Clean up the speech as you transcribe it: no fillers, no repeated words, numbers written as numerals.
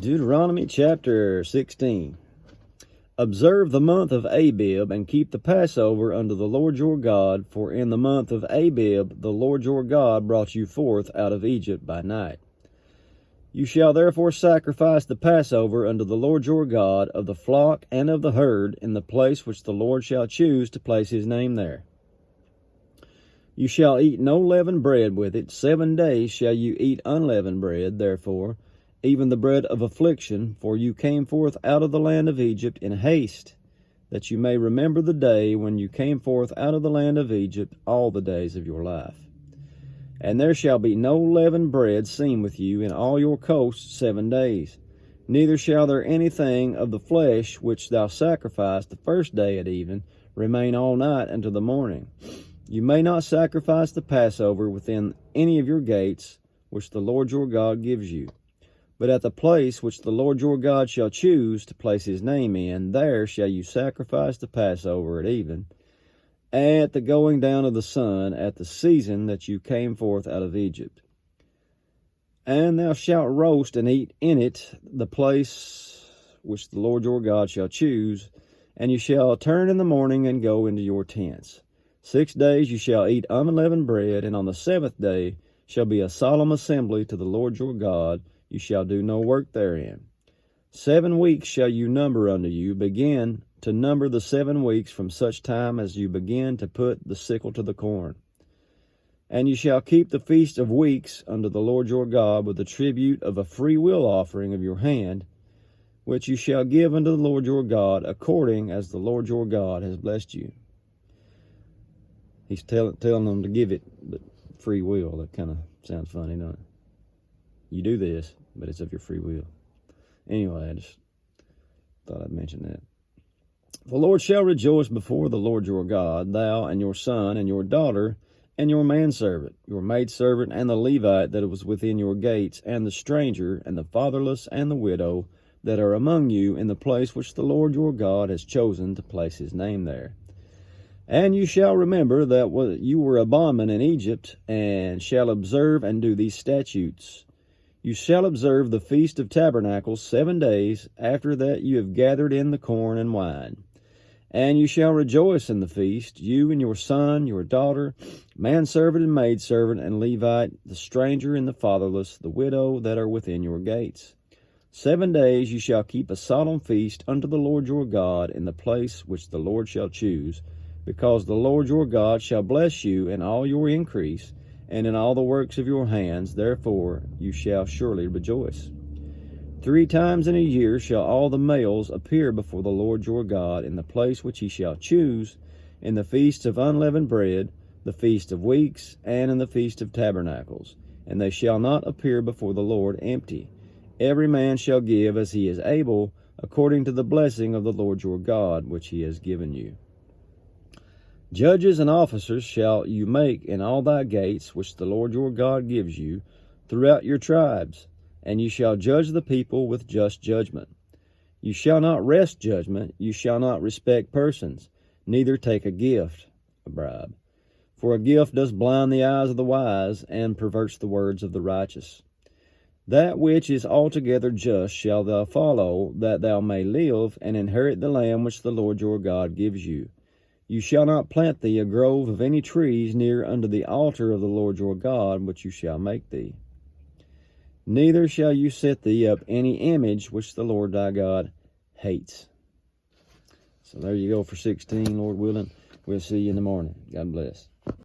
Deuteronomy chapter 16. Observe the month of Abib, and keep the Passover unto the Lord your God, for in the month of Abib the Lord your God brought you forth out of Egypt by night. You shall therefore sacrifice the Passover unto the Lord your God of the flock and of the herd in the place which the Lord shall choose to place his name there. You shall eat no leavened bread with it. 7 days shall you eat unleavened bread, therefore, even the bread of affliction, for you came forth out of the land of Egypt in haste, that you may remember the day when you came forth out of the land of Egypt all the days of your life. And there shall be no leavened bread seen with you in all your coasts 7 days. Neither shall there anything of the flesh which thou sacrificed the first day at even remain all night until the morning. You may not sacrifice the Passover within any of your gates, which the Lord your God gives you. But at the place which the Lord your God shall choose to place his name in, there shall you sacrifice the Passover at even, at the going down of the sun, at the season that you came forth out of Egypt. And thou shalt roast and eat in it the place which the Lord your God shall choose, and you shall turn in the morning and go into your tents. 6 days you shall eat unleavened bread, and on the 7th day shall be a solemn assembly to the Lord your God. You shall do no work therein. 7 weeks shall you number unto you. Begin to number the 7 weeks from such time as you begin to put the sickle to the corn. And you shall keep the feast of weeks unto the Lord your God with the tribute of a freewill offering of your hand, which you shall give unto the Lord your God, according as the Lord your God has blessed you. He's telling them to give it, but free will. That kind of sounds funny, doesn't it? You do this, but it's of your free will. Anyway, I just thought I'd mention that. The Lord shall rejoice before the Lord your God, thou and your son and your daughter and your manservant, your maidservant and the Levite that was within your gates, and the stranger and the fatherless and the widow that are among you in the place which the Lord your God has chosen to place his name there. And you shall remember that you were a bondman in Egypt, and shall observe and do these statutes. You shall observe the Feast of Tabernacles 7 days, after that you have gathered in the corn and wine. And you shall rejoice in the feast, you and your son, your daughter, manservant and maidservant, and Levite, the stranger and the fatherless, the widow that are within your gates. 7 days you shall keep a solemn feast unto the Lord your God in the place which the Lord shall choose, because the Lord your God shall bless you in all your increase, and in all the works of your hands. Therefore you shall surely rejoice. 3 times in a year shall all the males appear before the Lord your God in the place which he shall choose, in the feast of unleavened bread, the feast of weeks, and in the feast of tabernacles. And they shall not appear before the Lord empty. Every man shall give as he is able, according to the blessing of the Lord your God, which he has given you. Judges and officers shall you make in all thy gates, which the Lord your God gives you, throughout your tribes, and you shall judge the people with just judgment. You shall not wrest judgment, you shall not respect persons, neither take a gift, a bribe. For a gift does blind the eyes of the wise, and perverts the words of the righteous. That which is altogether just shall thou follow, that thou may live, and inherit the land which the Lord your God gives you. You shall not plant thee a grove of any trees near unto the altar of the Lord your God, which you shall make thee. Neither shall you set thee up any image which the Lord thy God hates. So there you go for 16, Lord willing. We'll see you in the morning. God bless.